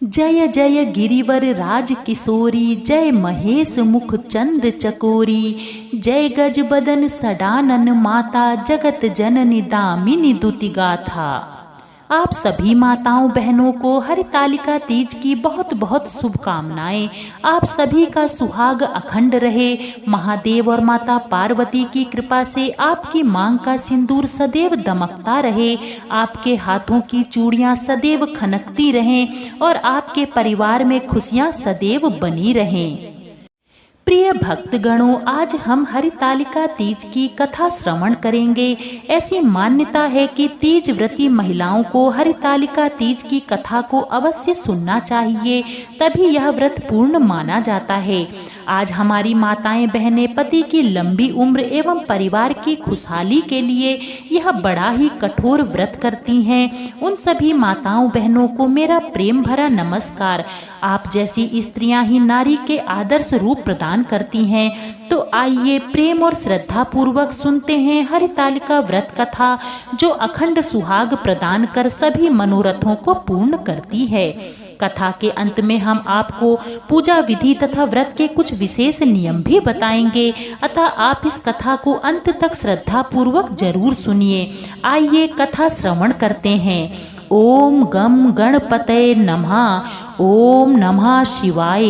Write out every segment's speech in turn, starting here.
जय जय गिरिवर राज किशोरी, जय महेश मुख चंद्र चकोरी, जय गज बदन सडानन माता, जगत जननी दामिनी दुति गाथा। आप सभी माताओं बहनों को हरितालिका तीज की बहुत बहुत शुभकामनाएं। आप सभी का सुहाग अखंड रहे। महादेव और माता पार्वती की कृपा से आपकी मांग का सिंदूर सदैव दमकता रहे, आपके हाथों की चूड़ियां सदैव खनकती रहें और आपके परिवार में खुशियां सदैव बनी रहें। प्रिय भक्तगणों, आज हम हरितालिका तीज की कथा श्रवण करेंगे। ऐसी मान्यता है कि तीज व्रती महिलाओं को हरितालिका तीज की कथा को अवश्य सुनना चाहिए, तभी यह व्रत पूर्ण माना जाता है। आज हमारी माताएं बहनें पति की लंबी उम्र एवं परिवार की खुशहाली के लिए यह बड़ा ही कठोर व्रत करती हैं। उन सभी माताओं बहनों को मेरा प्रेम भरा नमस्कार। आप जैसी स्त्रियां ही नारी के आदर्श रूप प्रदान करती हैं। तो आइए प्रेम और श्रद्धा पूर्वक सुनते हैं हरितालिका व्रत कथा, जो अखंड सुहाग प्रदान कर सभी मनोरथों को पूर्ण करती है। कथा के अंत में हम आपको पूजा विधि तथा व्रत के कुछ विशेष नियम भी बताएंगे, अतः आप इस कथा को अंत तक श्रद्धा पूर्वक जरूर सुनिए। आइए कथा श्रवण करते हैं। ओम गम गणपतये नमः। ओम नमः शिवाय।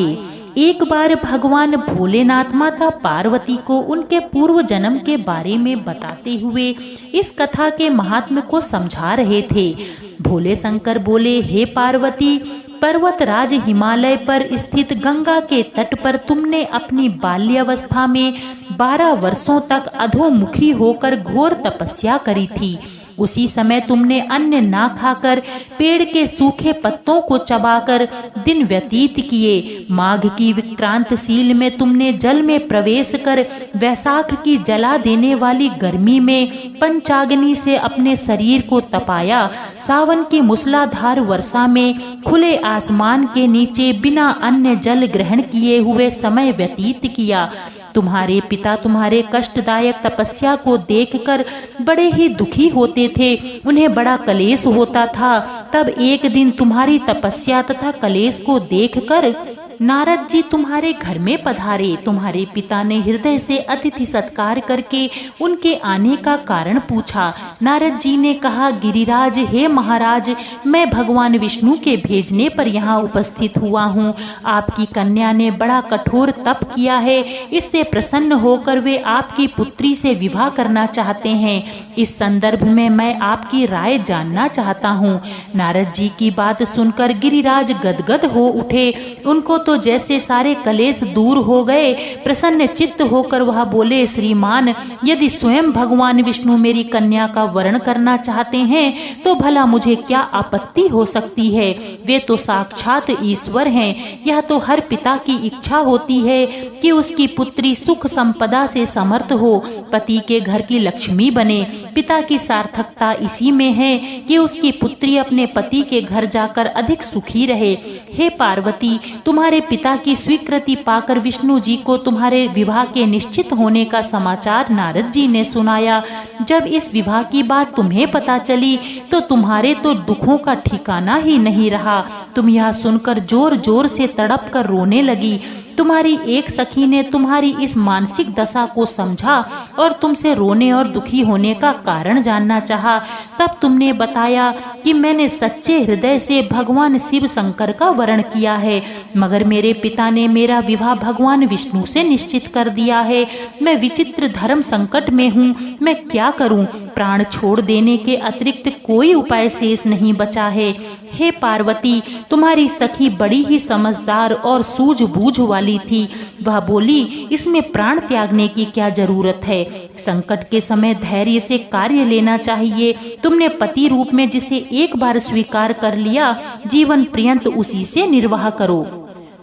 एक बार भगवान भोलेनाथ माता पार्वती को उनके पूर्व जन्म के बारे में बताते हुए इस कथा के महात्म्य को समझा रहे थे। भोले शंकर बोले, हे पार्वती, पर्वतराज हिमालय पर स्थित गंगा के तट पर तुमने अपनी बाल्यावस्था में 12 वर्षों तक अधोमुखी होकर घोर तपस्या करी थी। उसी समय तुमने अन्न ना खाकर पेड़ के सूखे पत्तों को चबाकर दिन व्यतीत किए। माघ की विक्रांतशील में तुमने जल में प्रवेश कर वैशाख की जला देने वाली गर्मी में पंचाग्नि से अपने शरीर को तपाया। सावन की मूसलाधार वर्षा में खुले आसमान के नीचे बिना अन्न जल ग्रहण किए हुए समय व्यतीत किया। तुम्हारे पिता तुम्हारे कष्टदायक तपस्या को देखकर बड़े ही दुखी होते थे, उन्हें बड़ा कलेश होता था। तब एक दिन तुम्हारी तपस्या तथा कलेश को देखकर नारद जी तुम्हारे घर में पधारे। तुम्हारे पिता ने हृदय से अतिथि सत्कार करके उनके आने का कारण पूछा। नारद जी ने कहा, गिरिराज, हे महाराज, मैं भगवान विष्णु के भेजने पर यहाँ उपस्थित हुआ हूँ। आपकी कन्या ने बड़ा कठोर तप किया है, इससे प्रसन्न होकर वे आपकी पुत्री से विवाह करना चाहते हैं। इस संदर्भ में मैं आपकी राय जानना चाहता हूँ। नारद जी की बात सुनकर गिरिराज गदगद हो उठे। उनको तो जैसे सारे कलेश दूर हो गए। प्रसन्न चित्त होकर वह बोले, श्रीमान, यदि स्वयं भगवान विष्णु मेरी कन्या का वरण करना चाहते हैं तो भला मुझे क्या आपत्ति हो सकती है। वे तो साक्षात ईश्वर हैं। यह तो हर पिता की इच्छा होती है कि उसकी पुत्री सुख संपदा से समर्थ हो, पति के घर की लक्ष्मी बने। पिता की सार्थकता इसी में है कि उसकी पुत्री अपने पति के घर जाकर अधिक सुखी रहे। हे पार्वती, तुम्हारे पिता की स्वीकृति पाकर विष्णु जी को तुम्हारे विवाह के निश्चित होने का समाचार नारद जी ने सुनाया। जब इस विवाह की बात तुम्हें पता चली तो तुम्हारे तो दुखों का ठिकाना ही नहीं रहा। तुम यह सुनकर जोर जोर से तड़प कर रोने लगी। तुम्हारी एक सखी ने तुम्हारी इस मानसिक दशा को समझा और तुमसे रोने और दुखी होने का कारण जानना चाहा। तब तुमने बताया कि मैंने सच्चे हृदय से भगवान शिव शंकर का वरण किया है, मगर मेरे पिता ने मेरा विवाह भगवान विष्णु से निश्चित कर दिया है। मैं विचित्र धर्म संकट में हूँ, मैं क्या करूँ? प्राण छोड़ देने के अतिरिक्त कोई उपाय शेष नहीं बचा है। हे पार्वती, तुम्हारी सखी बड़ी ही समझदार और सूझबूझ वाली थी। वह बोली, इसमें प्राण त्यागने की क्या जरूरत है? संकट के समय धैर्य से कार्य लेना चाहिए। तुमने पति रूप में जिसे एक बार स्वीकार कर लिया, जीवन पर्यंत उसी से निर्वाह करो।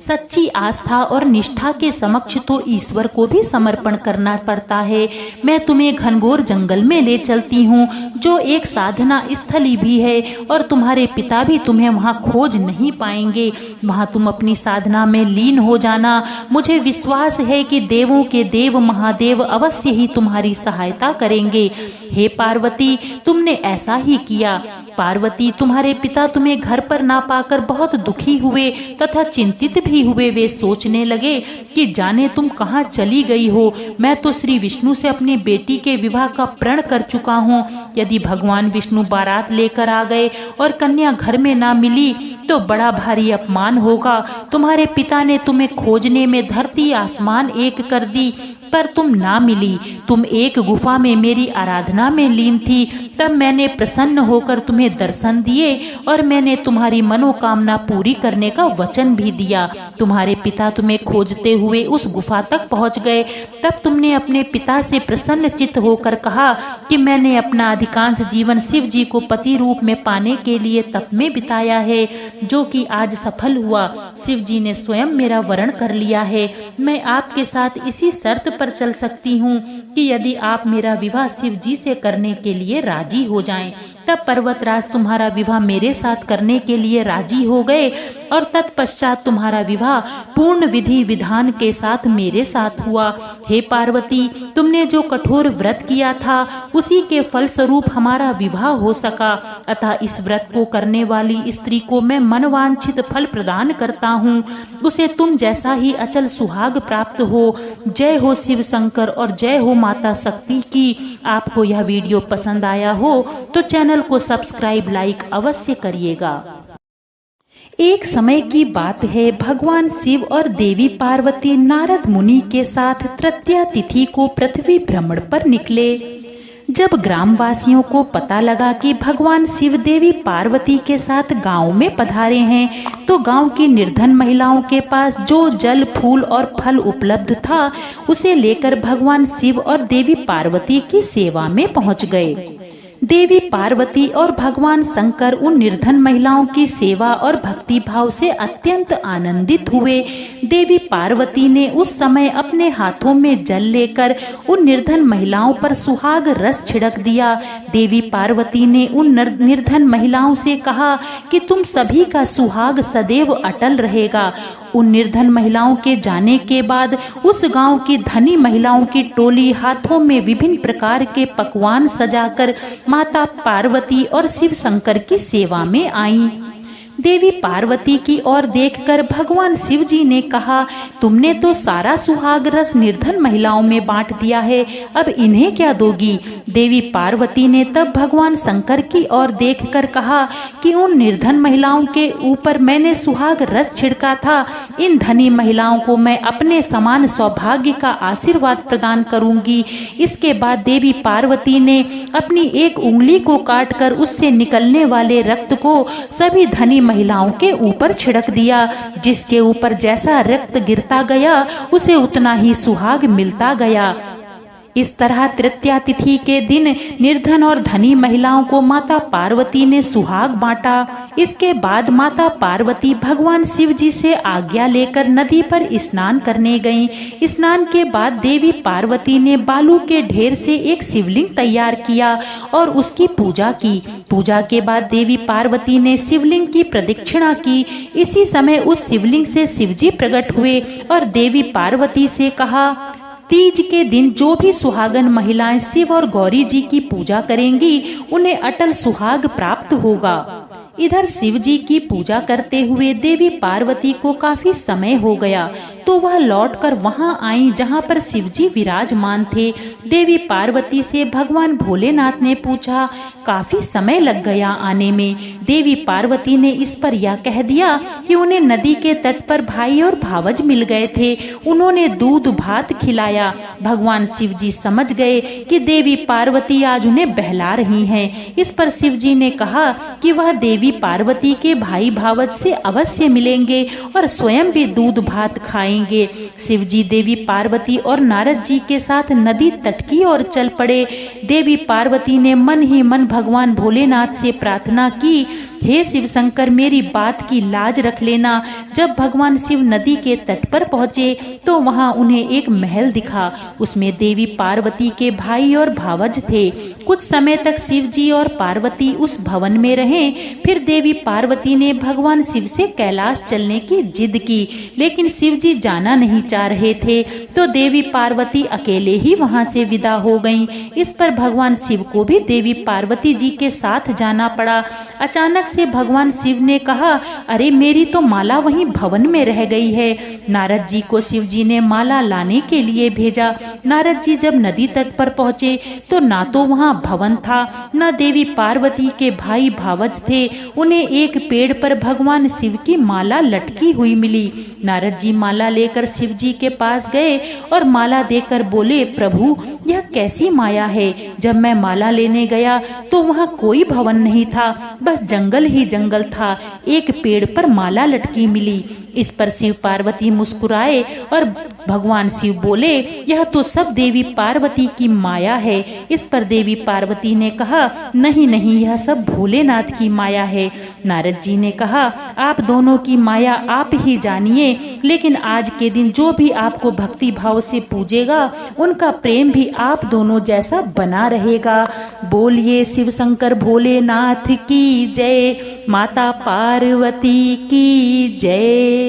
सच्ची आस्था और निष्ठा के समक्ष तो ईश्वर को भी समर्पण करना पड़ता है। मैं तुम्हें घनघोर जंगल में ले चलती हूँ, जो एक साधना स्थली भी है, और तुम्हारे पिता भी तुम्हें वहाँ खोज नहीं पाएंगे। वहाँ तुम अपनी साधना में लीन हो जाना। मुझे विश्वास है कि देवों के देव महादेव अवश्य ही तुम्हारी सहायता करेंगे। हे पार्वती, तुमने ऐसा ही किया। पार्वती, तुम्हारे पिता तुम्हें घर पर ना पाकर बहुत दुखी हुए तथा चिंतित भी हुए। वे सोचने लगे कि जाने तुम कहाँ चली गई हो। मैं तो श्री विष्णु से अपनी बेटी के विवाह का प्रण कर चुका हूँ। यदि भगवान विष्णु बारात लेकर आ गए और कन्या घर में ना मिली तो बड़ा भारी अपमान होगा। तुम्हारे पिता ने तुम्हें खोजने में धरती आसमान एक कर दी, पर तुम ना मिली। तुम एक गुफा में मेरी आराधना में लीन थी। तब मैंने प्रसन्न होकर तुम्हें दर्शन दिए और मैंने तुम्हारी मनोकामना पूरी करने का वचन भी दिया। तुम्हारे पिता तुम्हें खोजते हुए उस गुफा तक पहुंच गए। तब तुमने अपने पिता से प्रसन्न चित्त होकर कहा कि मैंने अपना अधिकांश जीवन शिव जी को पति रूप में पाने के लिए तप में बिताया है, जो कि आज सफल हुआ। शिव जी ने स्वयं मेरा वरण कर लिया है। मैं आपके साथ इसी शर्त पर चल सकती हूँ कि यदि आप मेरा विवाह शिव जी से करने के लिए राजी हो जाएं। तब पर्वतराज तुम्हारा विवाह मेरे साथ करने के लिए राजी हो गए और तत्पश्चात तुम्हारा विवाह पूर्ण विधि विधान के साथ मेरे साथ हुआ। हे पार्वती, तुमने जो कठोर व्रत किया था उसी के फल स्वरूप हमारा विवाह हो सका। अतः इस व्रत को करने वाली स्त्री को मैं मनवांछित फल प्रदान करता हूँ। उसे तुम जैसा ही अचल सुहाग प्राप्त हो। जय हो शिव शंकर और जय हो माता शक्ति की। आपको यह वीडियो पसंद आया हो तो चैनल को सब्सक्राइब लाइक अवश्य करिएगा। एक समय की बात है, भगवान शिव और देवी पार्वती नारद मुनि के साथ तृतीया तिथि को पृथ्वी भ्रमण पर निकले। जब ग्रामवासियों को पता लगा कि भगवान शिव देवी पार्वती के साथ गांव में पधारे हैं, तो गांव की निर्धन महिलाओं के पास जो जल, फूल और फल उपलब्ध था उसे लेकर भगवान शिव और देवी पार्वती की सेवा में पहुंच गए। देवी पार्वती और भगवान शंकर उन निर्धन महिलाओं की सेवा और भक्ति भाव से अत्यंत आनंदित हुए। देवी पार्वती ने उस समय अपने हाथों में जल लेकर उन निर्धन महिलाओं पर सुहाग रस छिड़क दिया। देवी पार्वती ने उन निर्धन महिलाओं से कहा कि तुम सभी का सुहाग सदैव अटल रहेगा। उन निर्धन महिलाओं के जाने के बाद उस गांव की धनी महिलाओं की टोली हाथों में विभिन्न प्रकार के पकवान सजाकर माता पार्वती और शिव शंकर की सेवा में आई। देवी पार्वती की ओर देखकर भगवान शिव जी ने कहा, तुमने तो सारा सुहाग रस निर्धन महिलाओं में बांट दिया है, अब इन्हें क्या दोगी? देवी पार्वती ने तब भगवान शंकर की ओर देखकर कहा कि उन निर्धन महिलाओं के ऊपर मैंने सुहाग रस छिड़का था। इन धनी महिलाओं को मैं अपने समान सौभाग्य का आशीर्वाद प्रदान करूंगी। इसके बाद देवी पार्वती ने अपनी एक उंगली को काटकर उससे निकलने वाले रक्त को सभी धनी महिलाओं के ऊपर छिड़क दिया। जिसके ऊपर जैसा रक्त गिरता गया उसे उतना ही सुहाग मिलता गया। इस तरह तृतीया तिथि के दिन निर्धन और धनी महिलाओं को माता पार्वती ने सुहाग बांटा। इसके बाद माता पार्वती भगवान शिव जी से आज्ञा लेकर नदी पर स्नान करने गईं। स्नान के बाद देवी पार्वती ने बालू के ढेर से एक शिवलिंग तैयार किया और उसकी पूजा की। पूजा के बाद देवी पार्वती ने शिवलिंग की प्रदक्षिणा की। इसी समय उस शिवलिंग से शिवजी प्रकट हुए और देवी पार्वती से कहा, तीज के दिन जो भी सुहागन महिलाएं शिव और गौरी जी की पूजा करेंगी उन्हें अटल सुहाग प्राप्त होगा। इधर शिव जी की पूजा करते हुए देवी पार्वती को काफी समय हो गया, तो वह लौटकर वहां आई जहां पर शिव जी विराजमान थे। देवी पार्वती से भगवान भोलेनाथ ने पूछा, काफी समय लग गया आने में। देवी पार्वती ने इस पर यह कह दिया कि उन्हें नदी के तट पर भाई और भावज मिल गए थे, उन्होंने दूध भात खिलाया। भगवान शिव जी समझ गए कि देवी पार्वती आज उन्हें बहला रही हैं। इस पर शिव जी ने कहा कि वह देवी पार्वती के भाई भावज से अवश्य मिलेंगे और स्वयं भी दूध भात खाएंगे। शिव जी देवी पार्वती और नारद जी के साथ नदी तट की ओर चल पड़े। देवी पार्वती ने मन ही मन भगवान भोलेनाथ से प्रार्थना की हे शिव शंकर, मेरी बात की लाज रख लेना। जब भगवान शिव नदी के तट पर पहुँचे तो वहाँ उन्हें एक महल दिखा। उसमें देवी पार्वती के भाई और भावज थे। कुछ समय तक शिव जी और पार्वती उस भवन में रहे। फिर देवी पार्वती ने भगवान शिव से कैलाश चलने की जिद की, लेकिन शिव जी जाना नहीं चाह रहे थे, तो देवी पार्वती अकेले ही वहां से विदा हो गईं। इस पर भगवान शिव को भी देवी पार्वती जी के साथ जाना पड़ा। अचानक से भगवान शिव ने कहा, अरे मेरी तो माला वहीं भवन में रह गई है। नारद जी को शिव जी ने माला लाने के लिए भेजा। नारद जी जब नदी तट पर पहुंचे तो ना तो वहां भवन था, न देवी पार्वती के भाई भावज थे। उन्हें एक पेड़ पर भगवान शिव की माला लटकी हुई मिली। नारद जी माला लेकर शिव जी के पास गए और माला देकर बोले, प्रभु यह कैसी माया है। जब मैं माला लेने गया तो वहाँ कोई भवन नहीं था, बस जंगल ही जंगल था। एक पेड़ पर माला लटकी मिली। इस पर शिव पार्वती मुस्कुराए और भगवान शिव बोले, यह तो सब देवी पार्वती की माया है। इस पर देवी पार्वती ने कहा, नहीं नहीं, यह सब भोलेनाथ की माया है। नारद जी ने कहा, आप दोनों की माया आप ही जानिए, लेकिन आज के दिन जो भी आपको भक्ति भाव से पूजेगा उनका प्रेम भी आप दोनों जैसा बना रहेगा। बोलिए शिव शंकर भोलेनाथ की जय, माता पार्वती की जय।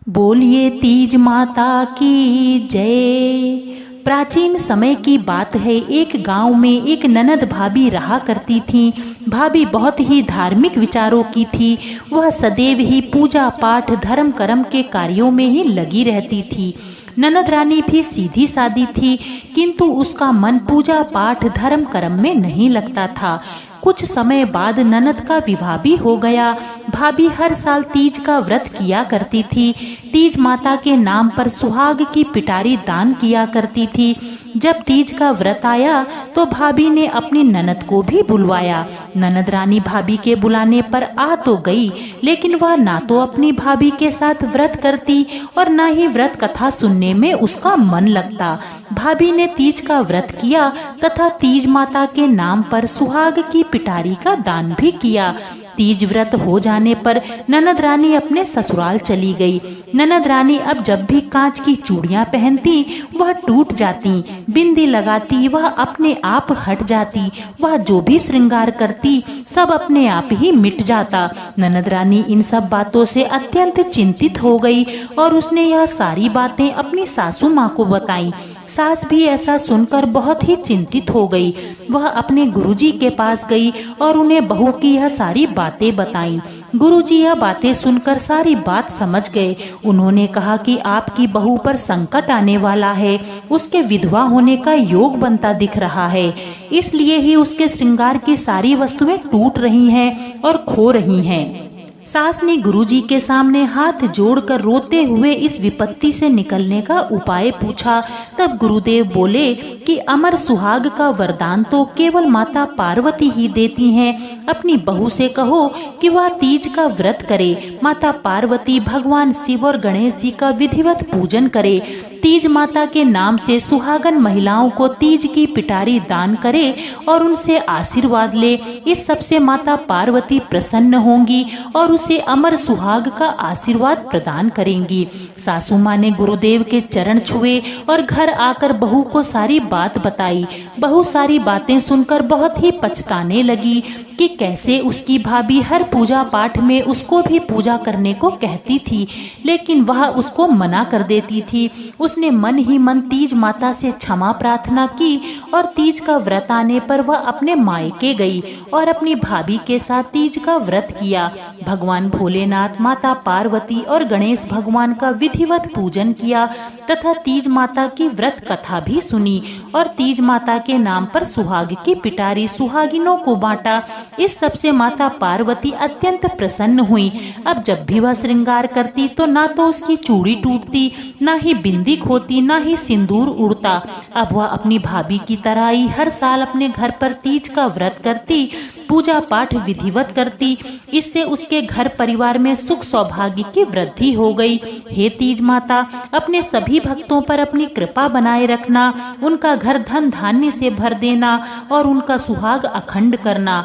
बोलिए तीज माता की जय। प्राचीन समय की बात है, एक गांव में एक ननद भाभी रहा करती थीं। भाभी बहुत ही धार्मिक विचारों की थी। वह सदैव ही पूजा पाठ धर्म कर्म के कार्यों में ही लगी रहती थी। ननद रानी भी सीधी सादी थी, किंतु उसका मन पूजा पाठ धर्म कर्म में नहीं लगता था। कुछ समय बाद ननद का विवाह भी हो गया। भाभी हर साल तीज का व्रत किया करती थी। तीज माता के नाम पर सुहाग की पिटारी दान किया करती थी। जब तीज का व्रत आया तो भाभी ने अपनी ननद को भी बुलवाया। ननद रानी भाभी के बुलाने पर आ तो गई, लेकिन वह ना तो अपनी भाभी के साथ व्रत करती और ना ही व्रत कथा सुनने में उसका मन लगता। भाभी ने तीज का व्रत किया तथा तीज माता के नाम पर सुहाग की पिटारी का दान भी किया। तीज व्रत हो जाने पर ननद रानी अपने ससुराल चली गई। ननद रानी अब जब भी कांच की चूड़ियां पहनती वह टूट जाती, बिंदी लगाती वह अपने आप हट जाती, वह जो भी श्रृंगार करती सब अपने आप ही मिट जाता। ननद रानी इन सब बातों से अत्यंत चिंतित हो गई और उसने यह सारी बातें अपनी सासू माँ को बताई। सास भी ऐसा सुनकर बहुत ही चिंतित हो गई। वह अपने गुरुजी के पास गई और उन्हें बहू की यह सारी बातें बताईं। गुरुजी यह बातें सुनकर सारी बात समझ गए। उन्होंने कहा कि आपकी बहू पर संकट आने वाला है, उसके विधवा होने का योग बनता दिख रहा है, इसलिए ही उसके श्रृंगार की सारी वस्तुएं टूट रही हैं और खो रही हैं। सास ने गुरुजी के सामने हाथ जोड़कर रोते हुए इस विपत्ति से निकलने का उपाय पूछा। तब गुरुदेव बोले कि अमर सुहाग का वरदान तो केवल माता पार्वती ही देती हैं। अपनी बहू से कहो कि वह तीज का व्रत करे, माता पार्वती भगवान शिव और गणेश जी का विधिवत पूजन करे, तीज माता के नाम से सुहागन महिलाओं को तीज की पिटारी दान करे और उनसे आशीर्वाद ले। इस सबसे माता पार्वती प्रसन्न होंगी और उसे अमर सुहाग का आशीर्वाद प्रदान करेंगी। सासू माँ ने गुरुदेव के चरण छुए और घर आकर बहू को सारी बात बताई। बहू सारी बातें सुनकर बहुत ही पछताने लगी कि कैसे उसकी भाभी हर पूजा पाठ में उसको भी पूजा करने को कहती थी, लेकिन वह उसको मना कर देती थी। उसने मन ही मन तीज माता से क्षमा प्रार्थना की और तीज का व्रत आने पर वह अपने मायके गई और अपनी भाभी के साथ तीज का व्रत किया। भगवान भोलेनाथ, माता पार्वती और गणेश भगवान का विधिवत पूजन किया तथा तीज माता की व्रत कथा भी सुनी और तीज माता के नाम पर सुहाग की पिटारी सुहागिनों को बांटा। इस सबसे माता पार्वती अत्यंत प्रसन्न हुई। अब जब भी वह श्रृंगार करती तो ना तो उसकी चूड़ी टूटती, ना ही बिंदी खोती, ना ही सिंदूर उड़ता। अब वह अपनी भाभी की तरह ही हर साल अपने घर पर तीज का व्रत करती, पूजा पाठ विधिवत करती। इससे उसके घर परिवार में सुख सौभाग्य की वृद्धि हो गई। हे तीज माता, अपने सभी भक्तों पर अपनी कृपा बनाए रखना, उनका घर धन धान्य से भर देना और उनका सुहाग अखंड करना।